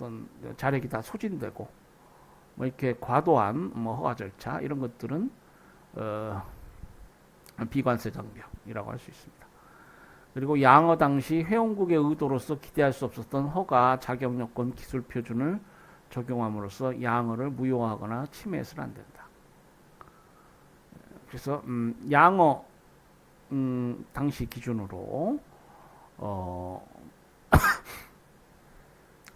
어떤 자력이 다 소진되고 뭐 이렇게 과도한 뭐 허가 절차 이런 것들은 어, 비관세 장벽이라고 할 수 있습니다. 그리고 양어 당시 회원국의 의도로서 기대할 수 없었던 허가, 자격 요건, 기술 표준을 적용함으로써 양어를 무효화하거나 침해해서는 안 된다. 그래서 양어 당시 기준으로 어,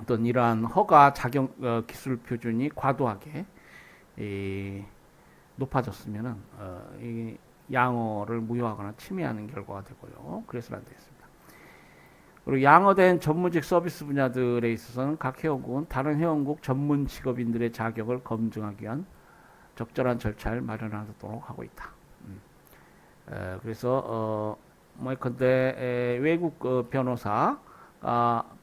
어떤 이러한 허가, 자격, 기술 표준이 과도하게 높아졌으면은 이 양어를 무효하거나 침해하는 결과가 되고요. 그래서는 안 되겠습니다. 그리고 양어된 전문직 서비스 분야들에 있어서는 각 회원국은 다른 회원국 전문 직업인들의 자격을 검증하기 위한 적절한 절차를 마련하도록 하고 있다. 그래서 뭐컨대 외국 변호사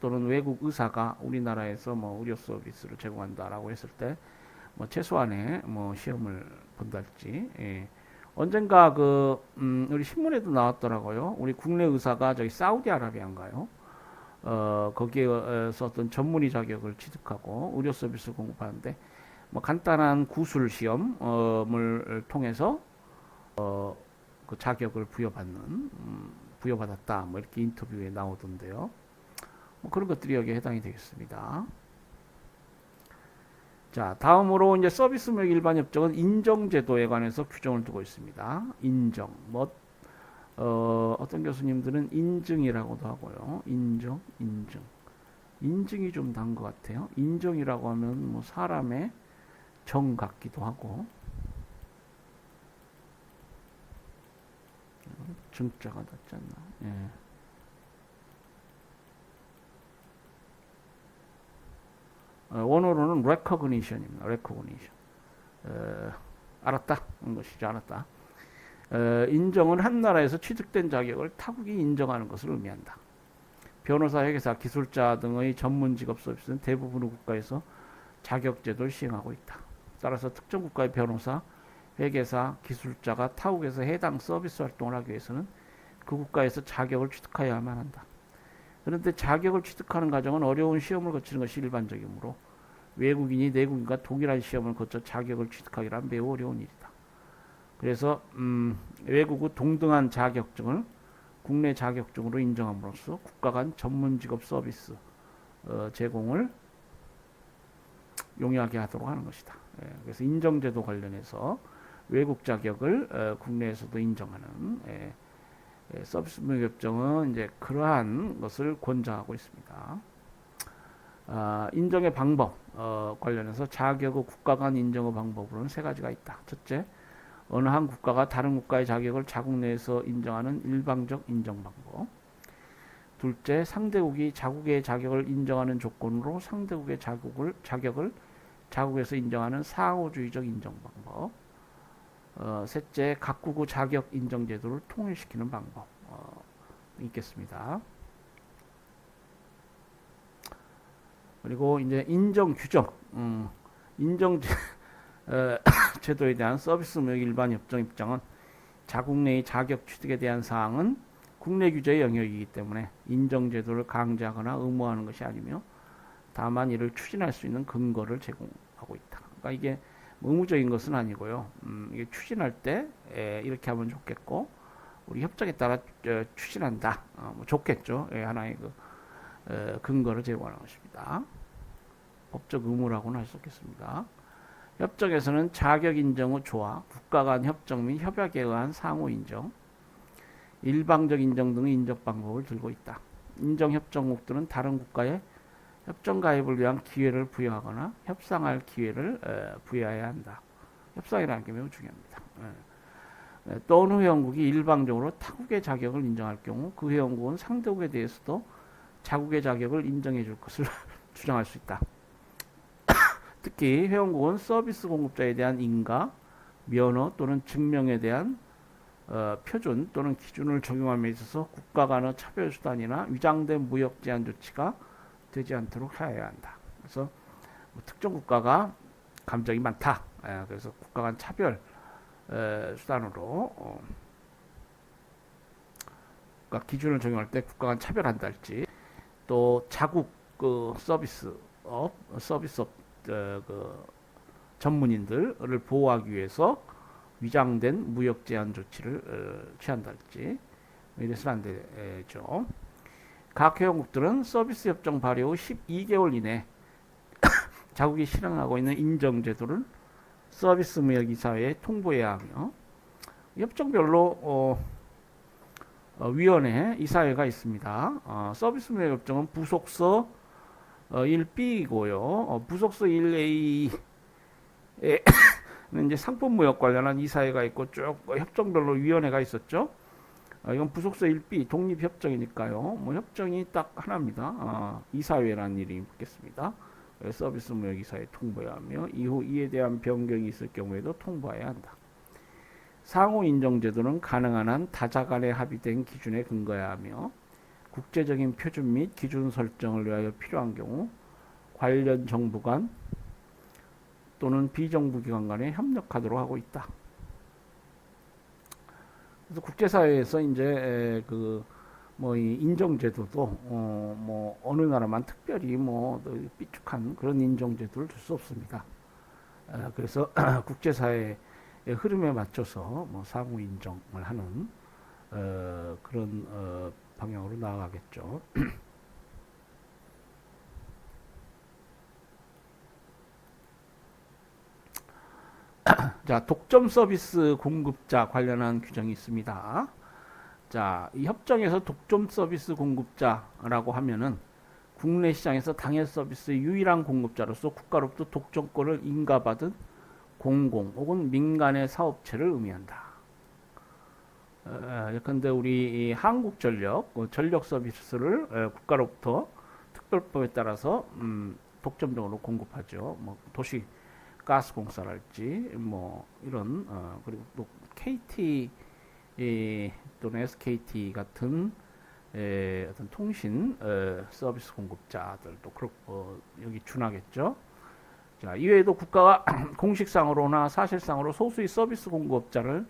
또는 외국 의사가 우리나라에서 뭐 의료 서비스를 제공한다라고 했을 때 뭐 최소한의 뭐 시험을 본달지 언젠가 우리 신문에도 나왔더라고요. 우리 국내 의사가 저기 사우디아라비아인가요? 거기에서 어떤 전문의 자격을 취득하고 의료 서비스 공급하는데 뭐 간단한 구술 시험을 통해서 그 자격을 부여받았다. 뭐 이렇게 인터뷰에 나오던데요. 뭐 그런 것들이 여기에 해당이 되겠습니다. 자, 다음으로 이제 서비스무역 일반 협정은 인정제도에 관해서 규정을 두고 있습니다. 인정. 어떤 교수님들은 인증이라고도 하고요. 인정. 인증이 좀 단 것 같아요. 인정이라고 하면 뭐 사람의 정 같기도 하고. 정자가 낫지 않나. 예. 원어로는 recognition입니다. recognition. 알았다. 것이죠. 알았다. 인정은 한 나라에서 취득된 자격을 타국이 인정하는 것을 의미한다. 변호사, 회계사, 기술자 등의 전문 직업 서비스는 대부분의 국가에서 자격제도를 시행하고 있다. 따라서 특정 국가의 변호사, 회계사, 기술자가 타국에서 해당 서비스 활동을 하기 위해서는 그 국가에서 자격을 취득하여야만 한다. 그런데 자격을 취득하는 과정은 어려운 시험을 거치는 것이 일반적이므로 외국인이 내국인과 동일한 시험을 거쳐 자격을 취득하기란 매우 어려운 일이다. 그래서 외국의 동등한 자격증을 국내 자격증으로 인정함으로써 국가 간 전문 직업 서비스 제공을 용이하게 하도록 하는 것이다. 그래서 인정제도 관련해서 외국 자격을 국내에서도 인정하는 서비스 무역협정은 이제 그러한 것을 권장하고 있습니다. 인정의 방법 관련해서 자격의 국가 간 인정의 방법으로는 세 가지가 있다. 첫째, 어느 한 국가가 다른 국가의 자격을 자국 내에서 인정하는 일방적 인정 방법. 둘째, 상대국이 자국의 자격을 인정하는 조건으로 상대국의 자격을 자국에서 인정하는 상호주의적 인정 방법. 셋째, 각국의 자격 인정 제도를 통일시키는 방법 있겠습니다. 그리고 이제 인정 규정, 인정 제도에 대한 서비스 무역 일반 협정 입장은 자국 내의 자격 취득에 대한 사항은 국내 규제의 영역이기 때문에 인정 제도를 강제하거나 의무화하는 것이 아니며 다만 이를 추진할 수 있는 근거를 제공하고 있다. 그러니까 이게 의무적인 것은 아니고요. 이게 추진할 때 이렇게 하면 좋겠고 우리 협정에 따라 추진한다. 뭐 좋겠죠. 하나의 근거를 제공하는 것입니다. 법적 의무라고는 할 수 없겠습니다. 협정에서는 자격 인정 후 조화, 국가 간 협정 및 협약에 의한 상호 인정, 일방적 인정 등의 인정 방법을 들고 있다. 인정 협정국들은 다른 국가에 협정 가입을 위한 기회를 부여하거나 협상할 기회를 부여해야 한다. 협상이라는 게 매우 중요합니다. 또 어느 회원국이 일방적으로 타국의 자격을 인정할 경우 그 회원국은 상대국에 대해서도 자국의 자격을 인정해 줄 것을 주장할 수 있다. 특히 회원국은 서비스 공급자에 대한 인가, 면허 또는 증명에 대한 표준 또는 기준을 적용함에 있어서 국가 간의 차별 수단이나 위장된 무역 제한 조치가 되지 않도록 하여야 한다. 그래서 뭐 특정 국가가 감정이 많다. 그래서 국가 간 차별 수단으로 그러니까 기준을 적용할 때 국가 간 차별한다 할지 또 자국 서비스 서비스업 그 전문인들을 보호하기 위해서 위장된 무역 제한 조치를 취한달지 이래서는 안 되죠. 각 회원국들은 서비스 협정 발효 후 12개월 이내 자국이 실행하고 있는 인정 제도를 서비스 무역 이사회에 통보해야 하며 협정별로 위원회 이사회가 있습니다. 서비스 무역 협정은 부속서 1B이고요. 부속서 1A에는 이제 상품 무역 관련한 이사회가 있고 쭉 협정별로 위원회가 있었죠. 이건 부속서 1B 독립협정이니까요. 뭐 협정이 딱 하나입니다. 이사회라는 이름이 붙겠습니다. 서비스 무역 이사회에 통보해야 하며 이후 이에 대한 변경이 있을 경우에도 통보해야 한다. 상호 인정 제도는 가능한 한 다자 간에 합의된 기준에 근거해야 하며 국제적인 표준 및 기준 설정을 위하여 필요한 경우 관련 정부 간 또는 비정부 기관 간에 협력하도록 하고 있다. 그래서 국제사회에서 이제 뭐 이 인정제도도 뭐 어느 나라만 특별히 뭐 삐죽한 그런 인정제도를 둘 수 없습니다. 그래서 국제사회의 흐름에 맞춰서 뭐 상호 인정을 하는 그런 방향으로 나아가겠죠. 자, 독점 서비스 공급자 관련한 규정이 있습니다. 자, 이 협정에서 독점 서비스 공급자라고 하면은 국내 시장에서 당해 서비스의 유일한 공급자로서 국가로부터 독점권을 인가받은 공공 혹은 민간의 사업체를 의미한다. 예컨대 우리 한국전력 전력 서비스를 국가로부터 특별법에 따라서 독점적으로 공급하죠. 뭐 도시 가스공사랄지 뭐 이런 그리고 또 KT 또는 SKT 같은 어떤 통신 서비스 공급자들도 그렇고 여기 준하겠죠. 자, 이외에도 국가가 공식상으로나 사실상으로 소수의 서비스 공급자를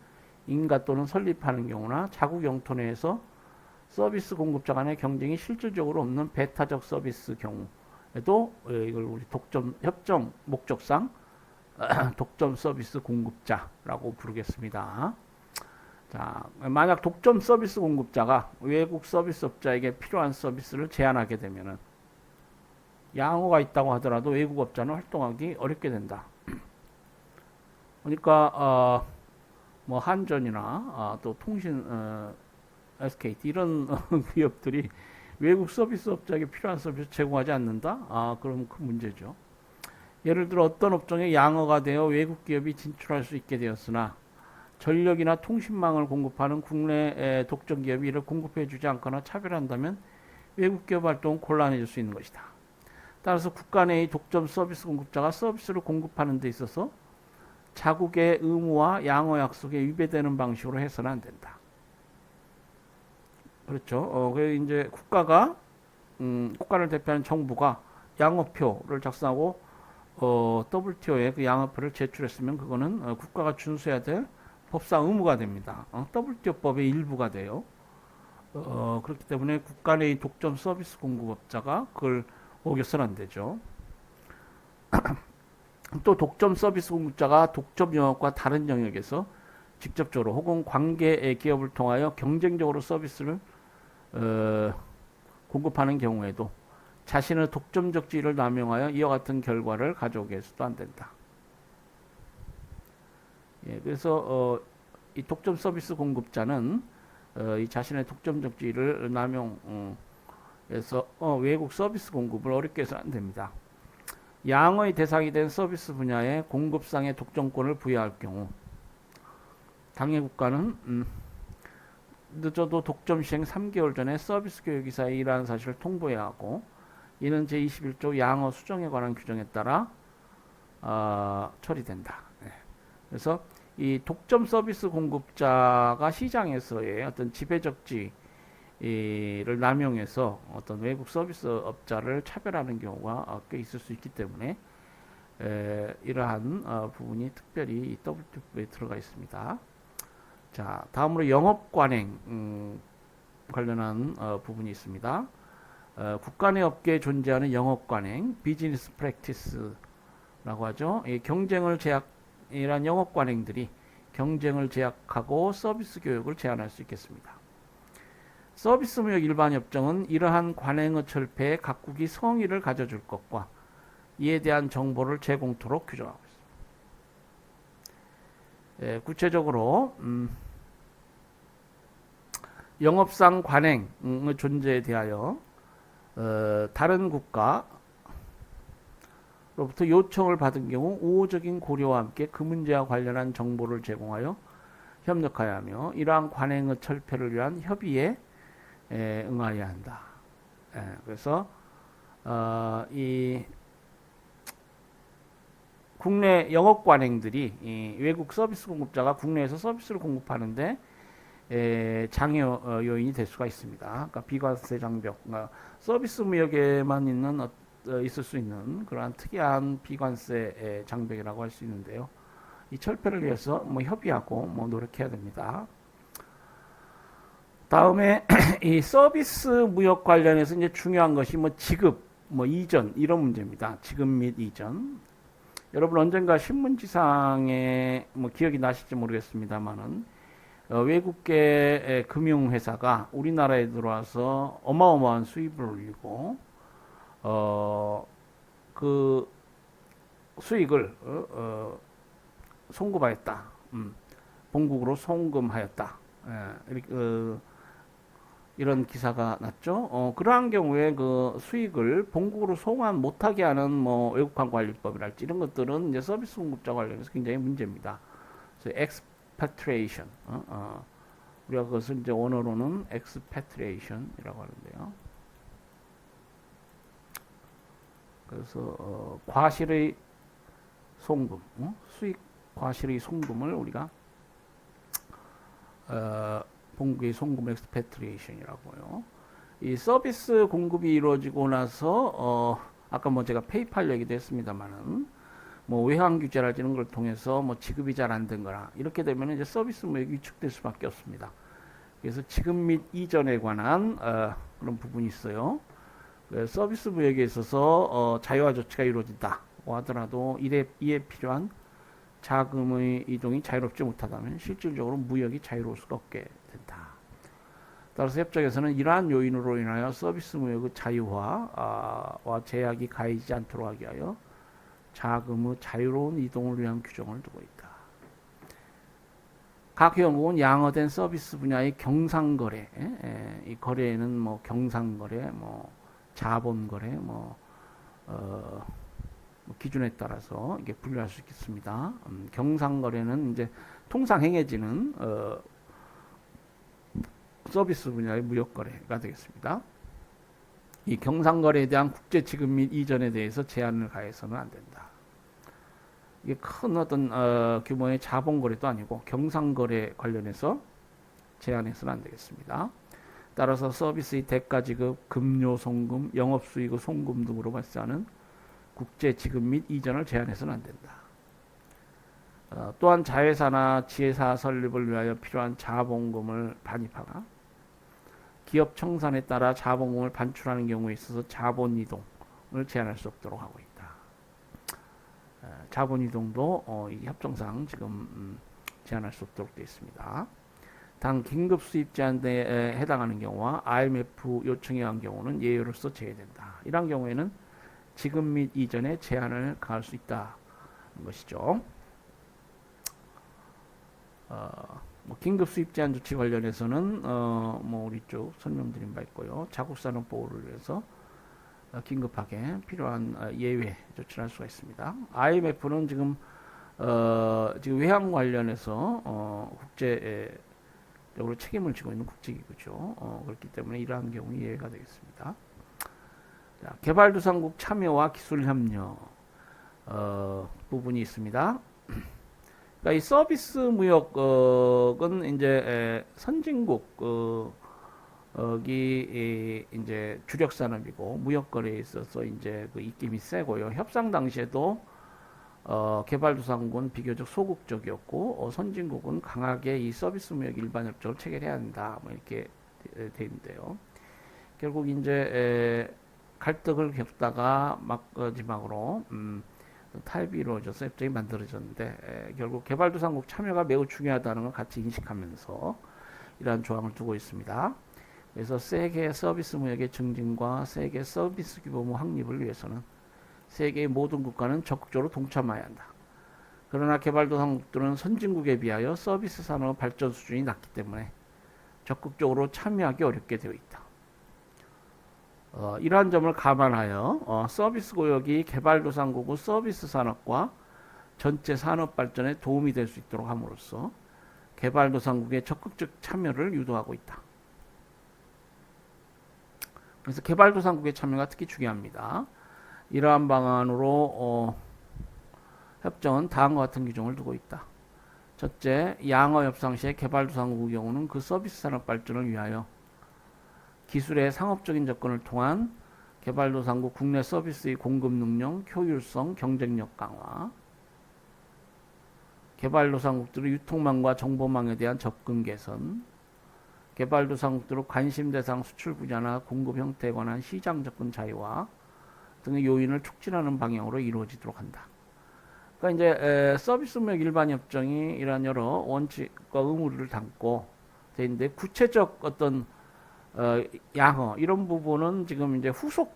인가 또는 설립하는 경우나 자국 영토 내에서 서비스 공급자 간의 경쟁이 실질적으로 없는 배타적 서비스 경우에도 이걸 우리 독점 협정 목적상 독점 서비스 공급자라고 부르겠습니다. 자, 만약 독점 서비스 공급자가 외국 서비스업자에게 필요한 서비스를 제한하게 되면은 양호가 있다고 하더라도 외국 업자는 활동하기 어렵게 된다. 그러니까 뭐 한전이나 또 통신 SKT 이런 기업들이 외국 서비스업자에게 필요한 서비스 제공하지 않는다. 그럼 큰 문제죠. 예를 들어 어떤 업종에 양호가 되어 외국 기업이 진출할 수 있게 되었으나 전력이나 통신망을 공급하는 국내 독점 기업이 이를 공급해 주지 않거나 차별한다면 외국 기업 활동은 곤란해질 수 있는 것이다. 따라서 국가 내의 독점 서비스 공급자가 서비스를 공급하는 데 있어서 자국의 의무와 양호 약속에 위배되는 방식으로 해서는 안 된다. 그렇죠. 그래서 이제 국가를 대표하는 정부가 양호표를 작성하고 WTO에 그 양호표를 제출했으면 그거는 국가가 준수해야 될 법상 의무가 됩니다. WTO법의 일부가 돼요. 그렇기 때문에 국가 내의 독점 서비스 공급업자가 그걸 어겨서는 안 되죠. 또 독점 서비스 공급자가 독점 영역과 다른 영역에서 직접적으로 혹은 관계 기업을 통하여 경쟁적으로 서비스를 공급하는 경우에도 자신의 독점적 지위를 남용하여 이와 같은 결과를 가져오게 해서도 안 된다. 예, 그래서 이 독점 서비스 공급자는 이 자신의 독점적 지위를 남용해서 외국 서비스 공급을 어렵게 해서는 안 됩니다. 양어의 대상이 된 서비스 분야에 공급상의 독점권을 부여할 경우 당해 국가는 늦어도 독점 시행 3개월 전에 서비스 교육이사에 이러한 사실을 통보해야 하고 이는 제21조 양어 수정에 관한 규정에 따라 처리된다. 네. 그래서 이 독점 서비스 공급자가 시장에서의 어떤 지배적 지위를 남용해서 어떤 외국 서비스 업자를 차별하는 경우가 꽤 있을 수 있기 때문에 이러한 부분이 특별히 이 WTO에 들어가 있습니다. 자, 다음으로 영업 관행 관련한 부분이 있습니다. 국가 내 업계에 존재하는 영업 관행, 비즈니스 프랙티스라고 하죠. 이 경쟁을 제약이란 영업 관행들이 경쟁을 제약하고 서비스 교육을 제한할 수 있겠습니다. 서비스 무역 일반 협정은 이러한 관행의 철폐에 각국이 성의를 가져줄 것과 이에 대한 정보를 제공토록 규정하고 있습니다. 구체적으로 영업상 관행의 존재에 대하여 다른 국가로부터 요청을 받은 경우 우호적인 고려와 함께 그 문제와 관련한 정보를 제공하여 협력하여야 하며 이러한 관행의 철폐를 위한 협의에 응하여야 한다. 그래서 이 국내 영업 관행들이 이 외국 서비스 공급자가 국내에서 서비스를 공급하는데 장애 요인이 될 수가 있습니다. 그러니까 비과세 장벽, 그러니까 서비스 무역에만 있을 수 있는 그러한 특이한 비관세 장벽이라고 할 수 있는데요. 이 철폐를 위해서 뭐 협의하고 뭐 노력해야 됩니다. 다음에 이 서비스 무역 관련해서 이제 중요한 것이 뭐 지급, 뭐 이전 이런 문제입니다. 지급 및 이전. 여러분 언젠가 신문지상에 뭐 기억이 나실지 모르겠습니다만은 외국계 금융회사가 우리나라에 들어와서 어마어마한 수입을 올리고 그 수익을 송금하였다. 본국으로 송금하였다. 이런 기사가 났죠. 그러한 경우에 그 수익을 본국으로 송환 못하게 하는 뭐 외국환 관리법이랄지 이런 것들은 이제 서비스 공급자 관련해서 굉장히 문제입니다. 그래서 expatriation, 우리가 그것을 이제 원어로는 expatriation이라고 하는데요. 그래서 과실의 송금, 수익 과실의 송금을 우리가 본국의 송금 expatriation이라고요. 이 서비스 공급이 이루어지고 나서 아까 뭐 제가 페이팔 얘기도 했습니다만은 뭐 외환 규제랄지 이런 걸 통해서 뭐 지급이 잘 안 된 거나 이렇게 되면 이제 서비스 무역이 위축될 수밖에 없습니다. 그래서 지급 및 이전에 관한 그런 부분이 있어요. 서비스 무역에 있어서 자유화 조치가 이루어진다고 하더라도 이에 필요한 자금의 이동이 자유롭지 못하다면 실질적으로 무역이 자유로울 수가 없게 된다. 따라서 협정에서는 이러한 요인으로 인하여 서비스 무역의 자유화와 제약이 가해지지 않도록 하기 위하여 자금의 자유로운 이동을 위한 규정을 두고 있다. 각 회원국은 양화된 서비스 분야의 경상거래, 이 거래에는 뭐 경상거래, 뭐 자본거래, 기준에 따라서 이게 분류할 수 있겠습니다. 경상거래는 이제 통상 행해지는 서비스 분야의 무역거래가 되겠습니다. 이 경상거래에 대한 국제 지급 및 이전에 대해서 제한을 가해서는 안 된다. 이게 큰 어떤 규모의 자본거래도 아니고 경상거래 관련해서 제한해서는 안 되겠습니다. 따라서 서비스의 대가 지급, 급료 송금, 영업수익의 송금 등으로 발생하는 국제 지급 및 이전을 제한해서는 안 된다. 또한 자회사나 지회사 설립을 위하여 필요한 자본금을 반입하거나 기업 청산에 따라 자본금을 반출하는 경우에 있어서 자본 이동을 제한할 수 없도록 하고 있다. 자본 이동도 이 협정상 지금 제한할 수 없도록 되어 있습니다. 단 긴급 수입 제한에 해당하는 경우와 IMF 요청에 의한 경우는 예외로서 제외된다. 이러한 경우에는 지급 및 이전에 제한을 가할 수 있다는 것이죠. 뭐 긴급 수입 제한 조치 관련해서는 뭐 우리 쪽 설명드린 바 있고요. 자국 산업 보호를 위해서 긴급하게 필요한 예외 조치를 할 수가 있습니다. IMF는 지금 외환 관련해서 국제적으로 책임을 지고 있는 국제기구죠. 그렇기 때문에 이러한 경우 예외가 되겠습니다. 자, 개발도상국 참여와 기술 협력 부분이 있습니다. 그러니까 이 서비스 무역은 이제 선진국이 이제 주력 산업이고 무역 거래에 있어서 이제 그 입김이 세고요. 협상 당시에도 개발도상국은 비교적 소극적이었고 선진국은 강하게 이 서비스 무역 일반 협정을 체결해야 한다. 뭐 이렇게 돼 있는데요. 결국 이제 갈등을 겪다가 마지막으로 타협이 이루어져서 협정이 만들어졌는데 결국 개발도상국 참여가 매우 중요하다는 걸 같이 인식하면서 이러한 조항을 두고 있습니다. 그래서 세계 서비스 무역의 증진과 세계 서비스 규모 확립을 위해서는 세계의 모든 국가는 적극적으로 동참해야 한다. 그러나 개발도상국들은 선진국에 비하여 서비스 산업 발전 수준이 낮기 때문에 적극적으로 참여하기 어렵게 되어 있다. 이러한 점을 감안하여 서비스 고역이 개발도상국의 서비스 산업과 전체 산업 발전에 도움이 될 수 있도록 함으로써 개발도상국의 적극적 참여를 유도하고 있다. 그래서 개발도상국의 참여가 특히 중요합니다. 이러한 방안으로 협정은 다음과 같은 규정을 두고 있다. 첫째, 양어 협상 시에 개발도상국의 경우는 그 서비스 산업 발전을 위하여 기술의 상업적인 접근을 통한 개발도상국 국내 서비스의 공급 능력, 효율성, 경쟁력 강화, 개발도상국들의 유통망과 정보망에 대한 접근 개선, 개발도상국들의 관심 대상 수출 분야나 공급 형태에 관한 시장 접근 자유화 등의 요인을 촉진하는 방향으로 이루어지도록 한다. 그러니까 이제 서비스 무역 일반 협정이 이러한 여러 원칙과 의무를 담고 돼 있는데 구체적 어떤 양어 이런 부분은 지금 이제 후속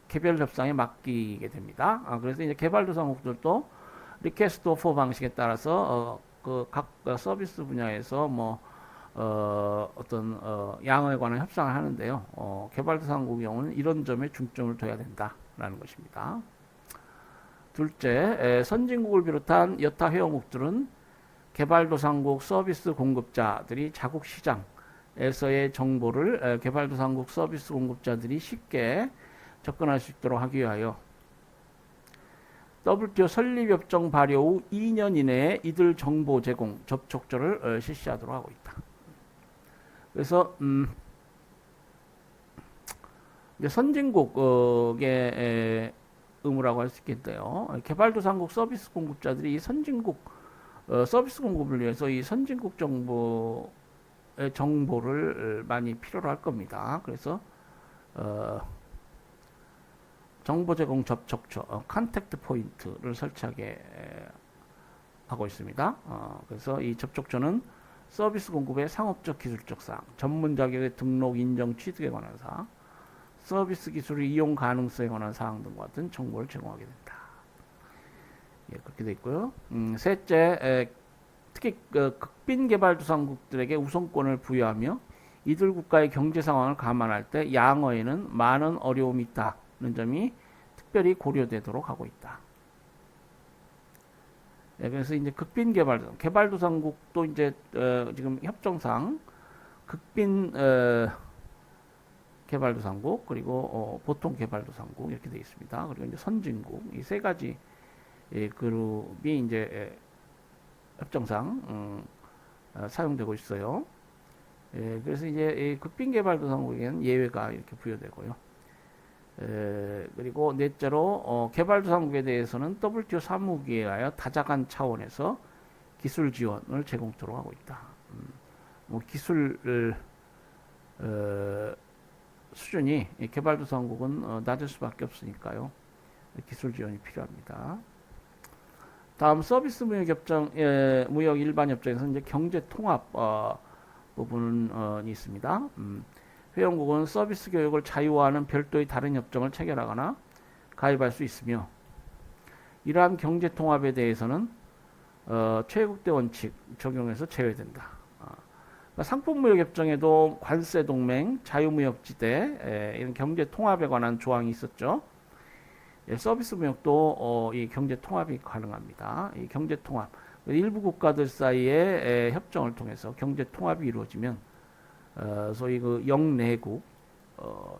개별 협상에 맡기게 됩니다. 그래서 이제 개발도상국들도 리퀘스트 오퍼 방식에 따라서 그 각 서비스 분야에서 뭐 어떤 양어에 관한 협상을 하는데요. 개발도상국의 경우는 이런 점에 중점을 둬야 된다라는 것입니다. 둘째, 선진국을 비롯한 여타 회원국들은 개발도상국 서비스 공급자들이 자국 시장에서의 정보를 개발도상국 서비스 공급자들이 쉽게 접근할 수 있도록 하기 위하여 WTO 설립협정 발효 후 2년 이내에 이들 정보 제공 접촉조를 실시하도록 하고 있다. 그래서 이제 선진국의 의무라고 할 수 있겠대요. 개발도상국 서비스 공급자들이 이 선진국 서비스 공급을 위해서 이 선진국 정보를 많이 필요로 할 겁니다. 그래서 정보 제공 접촉처 컨택트 포인트를 설치하게 하고 있습니다. 그래서 이 접촉처는 서비스 공급의 상업적 기술적 사항, 전문 자격의 등록 인정 취득에 관한 사항, 서비스 기술의 이용 가능성에 관한 사항 등과 같은 정보를 제공하게 된다. 예, 그렇게 되어 있고요. 셋째, 특히 극빈 개발도상국들에게 우선권을 부여하며 이들 국가의 경제 상황을 감안할 때 양어에는 많은 어려움이 있다는 점이 특별히 고려되도록 하고 있다. 예, 그래서 이제 극빈 개발도상국도 이제 지금 협정상 극빈 개발도상국 그리고 보통 개발도상국 이렇게 되어 있습니다. 그리고 이제 선진국 이 세 가지 그룹이 이제 협정상 사용되고 있어요. 예, 그래서 이제 극빈 개발도상국에는 예외가 이렇게 부여되고요. 그리고 넷째로 개발도상국에 대해서는 WTO 사무국에 의하여 다자간 차원에서 기술 지원을 제공토록 하고 있다. 뭐 기술 수준이 개발도상국은 낮을 수밖에 없으니까요. 기술 지원이 필요합니다. 다음 서비스 무역 협정, 무역 일반 협정에서 이제 경제 통합 부분이 있습니다. 회원국은 서비스 교육을 자유화하는 별도의 다른 협정을 체결하거나 가입할 수 있으며 이러한 경제 통합에 대해서는 최국대 원칙 적용해서 제외된다. 상품무역협정에도 관세동맹, 자유무역지대 이런 경제통합에 관한 조항이 있었죠. 서비스무역도 이 경제통합이 가능합니다. 이 경제통합, 일부 국가들 사이의 협정을 통해서 경제통합이 이루어지면 소위 그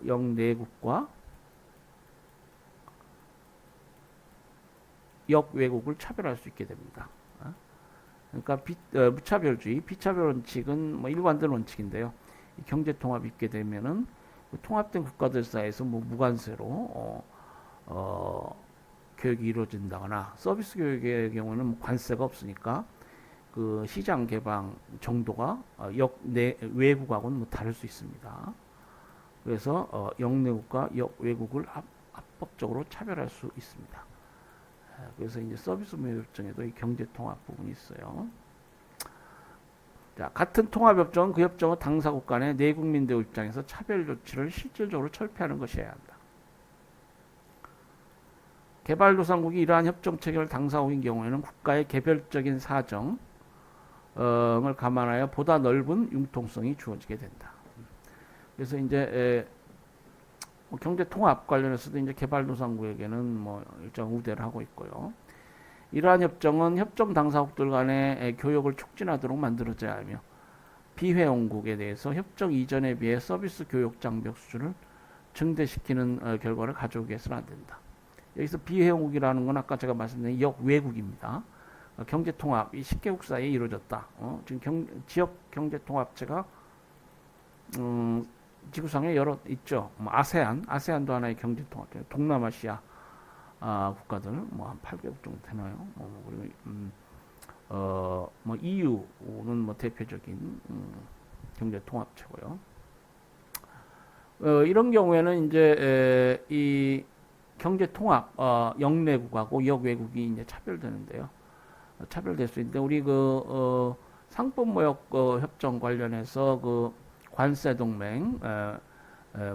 영내국과 역외국을 차별할 수 있게 됩니다. 그러니까 무차별주의, 비차별 원칙은 뭐 일관된 원칙인데요. 경제 통합이 있게 되면은 통합된 국가들 사이에서 뭐 무관세로 교육이 이루어진다거나 서비스 교육의 경우는 뭐 관세가 없으니까 그 시장 개방 정도가 외국하고는 뭐 다를 수 있습니다. 그래서 영내국과 역외국을 합법적으로 차별할 수 있습니다. 그래서 이제 서비스 무역협정에도 이 경제통합 부분이 있어요. 자, 같은 통합협정은 그 협정의 당사국 간의 내국민들 입장에서 차별 조치를 실질적으로 철폐하는 것이어야 한다. 개발도상국이 이러한 협정 체결 당사국인 경우에는 국가의 개별적인 사정을 감안하여 보다 넓은 융통성이 주어지게 된다. 그래서 이제 경제 통합 관련해서도 이제 개발도상국에게는 뭐 일정 우대를 하고 있고요. 이러한 협정은 협정 당사국들 간의 교역을 촉진하도록 만들어져야 하며 비회원국에 대해서 협정 이전에 비해 서비스 교역 장벽 수준을 증대시키는 결과를 가져오게 해서는 안 된다. 여기서 비회원국이라는 건 아까 제가 말씀드린 역외국입니다. 경제 통합이 10개국 사이에 이루어졌다. 지금 지역 경제 통합체가 지구상에 여러 있죠. 뭐 아세안도 하나의 경제 통합. 동남아시아 국가들 뭐 한 8개국 정도 되나요? 그리고 뭐 EU는 뭐 대표적인 경제 통합체고요. 이런 경우에는 이제 이 경제 통합 영내국하고 역외국이 이제 차별되는데요. 차별될 수 있는데 우리 그 상품무역 협정 관련해서 그 관세 동맹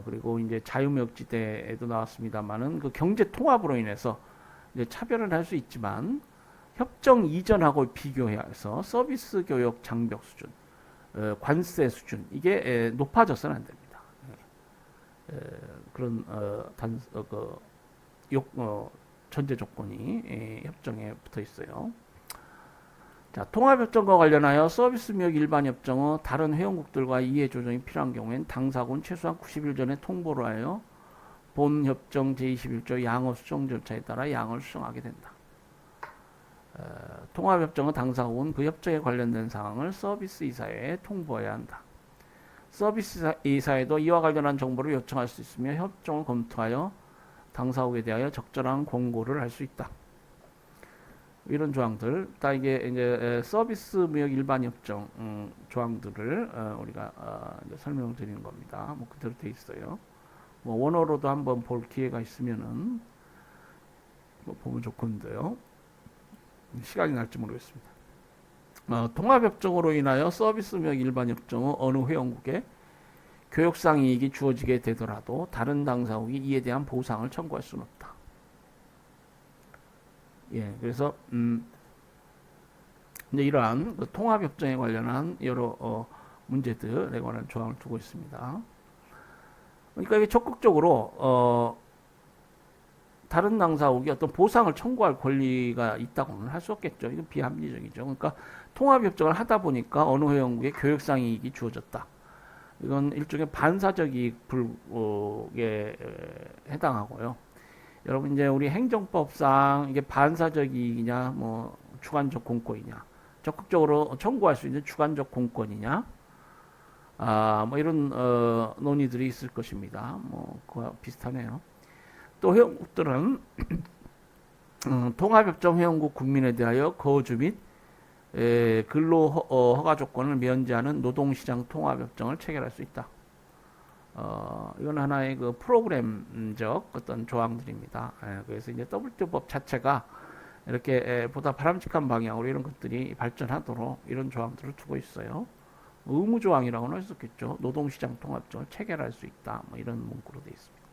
그리고 이제 자유무역지대에도 나왔습니다만은 그 경제 통합으로 인해서 이제 차별을 할 수 있지만 협정 이전하고 비교해서 서비스 교역 장벽 수준, 관세 수준 이게 높아져서는 안 됩니다. 그런 전제 조건이 협정에 붙어 있어요. 자, 통합협정과 관련하여 서비스무역 일반협정의 다른 회원국들과 이해 조정이 필요한 경우엔 당사국은 최소한 90일 전에 통보를 하여 본협정 제21조 양어 수정 절차에 따라 양을 수정하게 된다. 통합협정의 당사국은 그 협정에 관련된 사항을 서비스 이사회에 통보해야 한다. 서비스 이사회도 이와 관련한 정보를 요청할 수 있으며 협정을 검토하여 당사국에 대하여 적절한 권고를 할 수 있다. 이런 조항들, 다 이게 이제 서비스 무역 일반 협정 조항들을 우리가 이제 설명드리는 겁니다. 뭐 그대로 돼 있어요. 뭐 원어로도 한번 볼 기회가 있으면은 뭐 보면 좋건데요. 시간이 날지 모르겠습니다. 통합협정으로 인하여 서비스 무역 일반 협정의 어느 회원국에 교역상 이익이 주어지게 되더라도 다른 당사국이 이에 대한 보상을 청구할 수는 없다. 예, 그래서 이제 이러한 그 통합협정에 관련한 여러 문제들에 관한 조항을 두고 있습니다. 그러니까 이게 적극적으로 다른 당사국이 어떤 보상을 청구할 권리가 있다고는 할 수 없겠죠. 이건 비합리적이죠. 그러니까 통합협정을 하다 보니까 어느 회원국에 교역상 이익이 주어졌다. 이건 일종의 반사적 이익 불에 해당하고요. 여러분 이제 우리 행정법상 이게 반사적 이익이냐, 뭐 주관적 공권이냐, 적극적으로 청구할 수 있는 주관적 공권이냐, 뭐 이런 논의들이 있을 것입니다. 뭐 그와 비슷하네요. 또 회원국들은 통합협정 회원국 국민에 대하여 거주 및 근로 허가 조건을 면제하는 노동시장 통합협정을 체결할 수 있다. 이건 하나의 그 프로그램적 어떤 조항들입니다. 그래서 이제 WTO법 자체가 이렇게 보다 바람직한 방향으로 이런 것들이 발전하도록 이런 조항들을 두고 있어요. 의무 조항이라고는 할 수 없겠죠. 노동시장 통합적을 체결할 수 있다. 뭐 이런 문구로 되어 있습니다.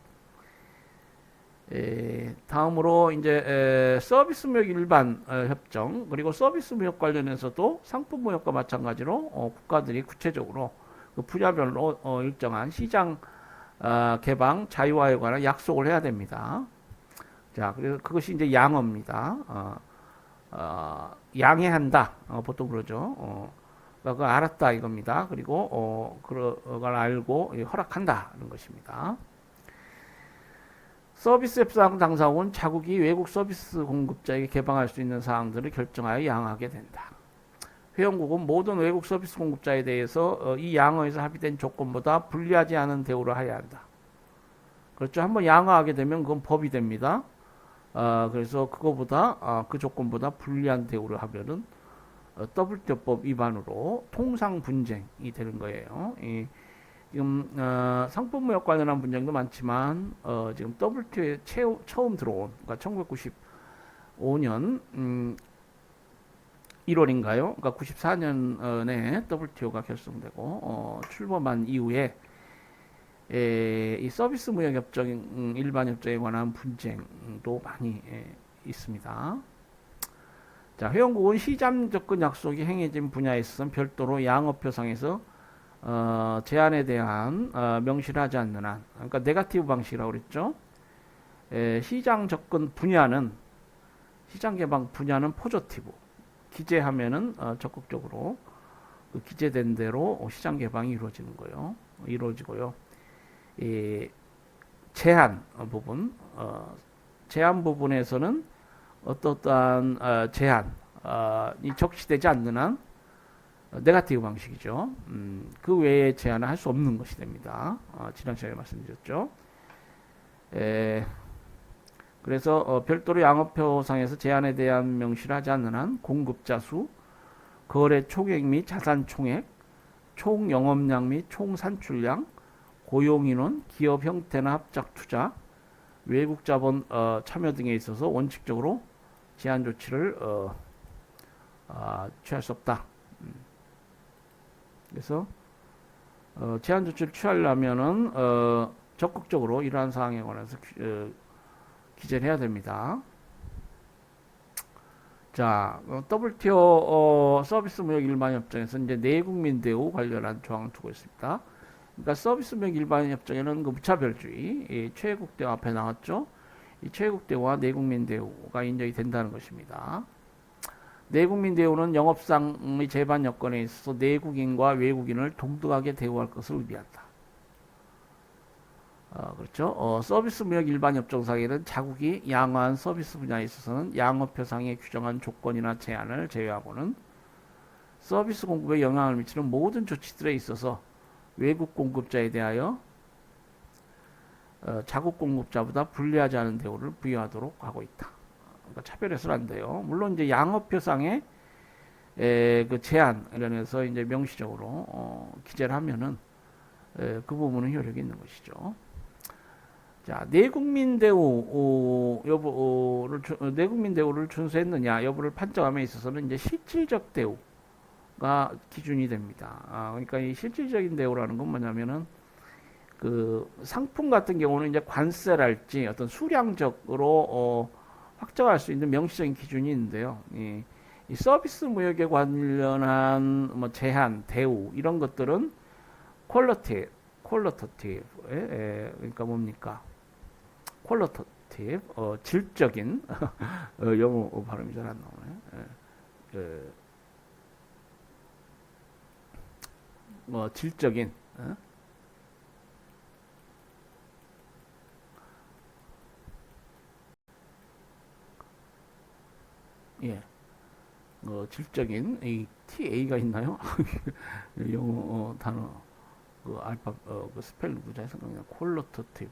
다음으로 이제 서비스 무역 일반 협정 그리고 서비스 무역 관련해서도 상품 무역과 마찬가지로 국가들이 구체적으로 그 분야별로 일정한 시장 개방 자유화에 관한 약속을 해야 됩니다. 자, 그래서 그것이 이제 양어입니다. 양해한다. 보통 그러죠. 그걸 알았다 이겁니다. 그리고 그걸 알고 허락한다 이런 것입니다. 서비스 협상 당사국은 자국이 외국 서비스 공급자에게 개방할 수 있는 사항들을 결정하여 양하게 된다. 회원국은 모든 외국 서비스 공급자에 대해서 이 양어에서 합의된 조건보다 불리하지 않은 대우를 하여야 한다. 그렇죠. 한번 양어하게 되면 그건 법이 됩니다. 그래서 그거보다 그 조건보다 불리한 대우를 하면은 WTO법 위반으로 통상 분쟁이 되는 거예요. 지금 상품무역 관련한 분쟁도 많지만 지금 WTO에 처음 들어온 그러니까 1995년 1월인가요? 그러니까 94년에 WTO가 결성되고 출범한 이후에 이 서비스 무역 협정, 일반 협정에 관한 분쟁도 많이 있습니다. 자, 회원국은 시장 접근 약속이 행해진 분야에 있어서는 별도로 양업표상에서 제한에 대한 명시를 하지 않는 한, 그러니까 네거티브 방식이라고 그랬죠. 시장 접근 분야는 시장 개방 분야는 포저티브, 기재하면은 적극적으로 그 기재된 대로 시장 개방이 이루어지고요. 이 제한 부분, 제한 부분에서는 어떠한 제한이 적시되지 않는 한 네거티브 방식이죠. 그 외에 제한을 할 수 없는 것이 됩니다. 지난 시간에 말씀드렸죠. 그래서 별도로 양업표상에서 제한에 대한 명시를 하지 않는 한 공급자 수, 거래 총액 및 자산 총액, 총 영업량 및 총 산출량, 고용인원, 기업 형태나 합작 투자, 외국 자본 참여 등에 있어서 원칙적으로 제한 조치를 취할 수 없다. 그래서 제한 조치를 취하려면은 적극적으로 이러한 사항에 관해서 기재를 해야 됩니다. 자, WTO 서비스 무역 일반 협정에서 이제 내국민 대우 관련한 조항을 두고 있습니다. 그러니까 서비스 무역 일반 협정에는 그 무차별주의, 최애국 대우 앞에 나왔죠. 이 최애국 대우와 내국민 대우가 인정이 된다는 것입니다. 내국민 대우는 영업상의 제반 여건에 있어서 내국인과 외국인을 동등하게 대우할 것을 의미한다. 그렇죠. 서비스 무역 일반 협정상에는 자국이 양호한 서비스 분야에 있어서는 양업표상에 규정한 조건이나 제한을 제외하고는 서비스 공급에 영향을 미치는 모든 조치들에 있어서 외국 공급자에 대하여 자국 공급자보다 불리하지 않은 대우를 부여하도록 하고 있다. 그러니까 차별해서는 안 돼요. 물론 이제 양업표상에 그 제한 관련해서 이제 명시적으로 기재를 하면은 그 부분은 효력이 있는 것이죠. 자, 내국민 대우를 준수했느냐 여부를 판정함에 있어서는 이제 실질적 대우가 기준이 됩니다. 그러니까 이 실질적인 대우라는 건 뭐냐면은 그 상품 같은 경우는 이제 관세랄지 어떤 수량적으로 확정할 수 있는 명시적인 기준이 있는데요. 이 서비스 무역에 관련한 뭐 제한, 대우 이런 것들은 퀄리터티브, 그러니까 뭡니까? 퀄리터티브, 질적인 영어 발음이 잘 안 나오네. 질적인 예, 질적인 이 TA가 있나요? 영어 단어 그 알파 그 스펠링도 잘 생각나. 퀄리터티브,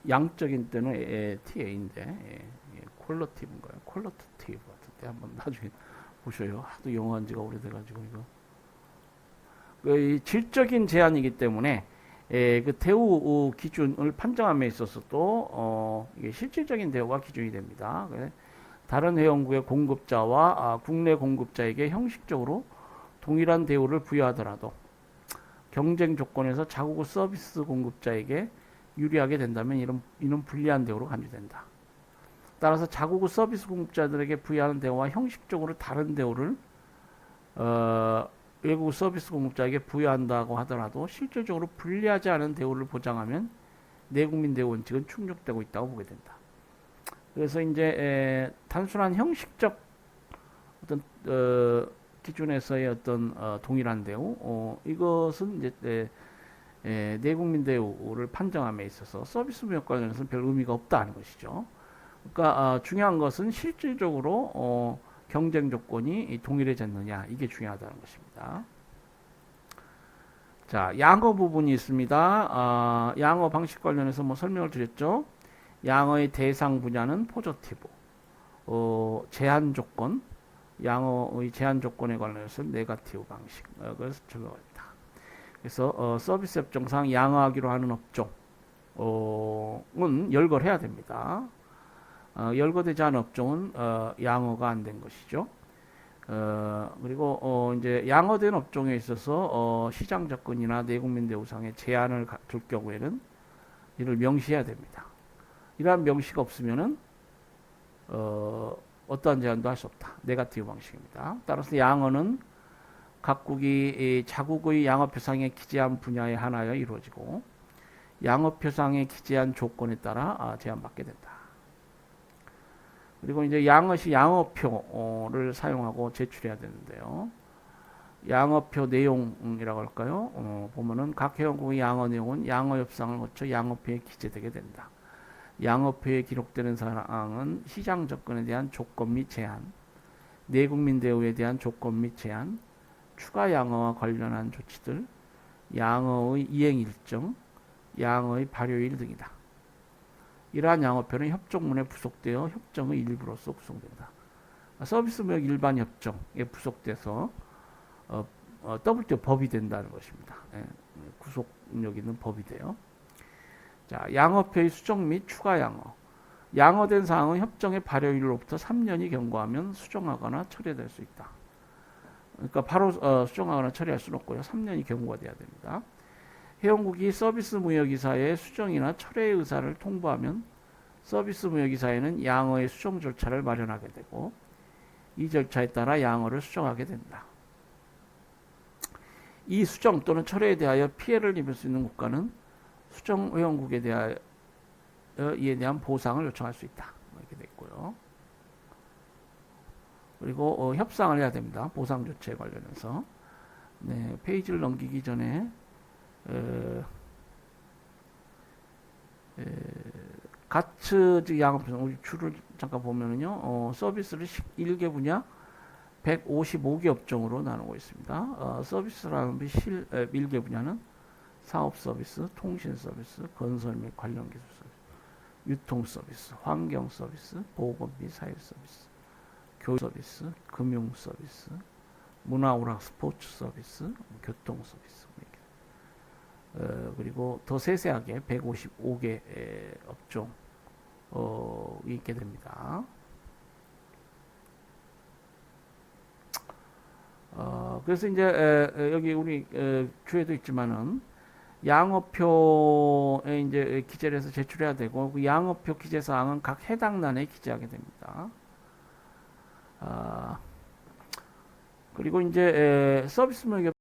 양적인 때는 TA인데 퀄리티브인 거예요. 퀄리터티브 같은데 한번 나중에 보셔요. 하도 영어한 지가 오래돼가지고 이거. 이 질적인 제한이기 때문에 그 대우 기준을 판정함에 있어서 또 이게 실질적인 대우가 기준이 됩니다. 다른 회원국의 공급자와 국내 공급자에게 형식적으로 동일한 대우를 부여하더라도 경쟁 조건에서 자국 서비스 공급자에게 유리하게 된다면 이는 불리한 대우로 간주된다. 따라서 자국 서비스 공급자들에게 부여하는 대우와 형식적으로 다른 대우를 외국 서비스 공급자에게 부여한다고 하더라도 실질적으로 불리하지 않은 대우를 보장하면 내국민 대우 원칙은 충족되고 있다고 보게 된다. 그래서 이제 단순한 형식적 어떤 기준에서의 어떤 동일한 대우, 이것은 이제 내국민 대우를 판정함에 있어서 서비스 무역 관련해서는 별 의미가 없다는 것이죠. 그러니까 중요한 것은 실질적으로 경쟁 조건이 동일해졌느냐, 이게 중요하다는 것입니다. 자, 양어 부분이 있습니다. 양어 방식 관련해서 뭐 설명을 드렸죠. 양어의 대상 분야는 포저티브, 제한 조건, 양어의 제한 조건에 관련해서 네거티브 방식, 그래서 적용합니다. 그래서 서비스 협정상 양호하기로 하는 업종은 열거해야 됩니다. 열거되지 않은 업종은 양호가 안 된 것이죠. 그리고 이제 양호된 업종에 있어서 시장 접근이나 내국민 대우상에 제한을 둘 경우에는 이를 명시해야 됩니다. 이러한 명시가 없으면은 어떠한 제한도 할 수 없다. 네거티브 방식입니다. 따라서 양어는 각국이 자국의 양어표상에 기재한 분야에 한하여 이루어지고 양어표상에 기재한 조건에 따라 제한받게 된다. 그리고 이제 양어시 양어표를 사용하고 제출해야 되는데요. 양어표 내용이라고 할까요? 보면은 각 회원국의 양어 내용은 양어 협상을 거쳐 양어표에 기재되게 된다. 양어표에 기록되는 사항은 시장 접근에 대한 조건 및 제한, 내국민 대우에 대한 조건 및 제한, 추가 양어와 관련한 조치들, 양어의 이행 일정, 양어의 발효일 등이다. 이러한 양어표는 협정문에 부속되어 협정의 일부로서 구성된다. 서비스무역 일반 협정에 부속돼서 WTO 법이 된다는 것입니다. 구속력 있는 법이 돼요. 자, 양어표의 수정 및 추가 양어. 양어된 사항은 협정의 발효일로부터 3년이 경과하면 수정하거나 철회될 수 있다. 그러니까 바로 수정하거나 처리할 수는 없고요. 3년이 경과가 돼야 됩니다. 회원국이 서비스 무역이사에 수정이나 철회의 의사를 통보하면 서비스 무역이사에는 양어의 수정 절차를 마련하게 되고 이 절차에 따라 양어를 수정하게 된다. 이 수정 또는 철회에 대하여 피해를 입을 수 있는 국가는 수정 회원국에 대하여 이에 대한 보상을 요청할 수 있다. 이렇게 돼 있고요. 그리고 협상을 해야 됩니다. 보상 조치에 관련해서. 네, 페이지를 넘기기 전에 가츠 양어표상 우리 줄을 잠깐 보면은요. 서비스를 1개 분야 155개 업종으로 나누고 있습니다. 서비스라는 1개 분야는 사업 서비스, 통신 서비스, 건설 및 관련 기술 서비스, 유통 서비스, 환경 서비스, 보건 및 사회 서비스, 교육 서비스, 금융 서비스, 문화오락 스포츠 서비스, 교통 서비스. 그리고 더 세세하게 155개 업종이 있게 됩니다. 그래서 이제 여기 우리 주에도 있지만은 양어표에 이제 기재를 해서 제출해야 되고 그 양어표 기재 사항은 각 해당 난에 기재하게 됩니다. 그리고 이제 서비스 무역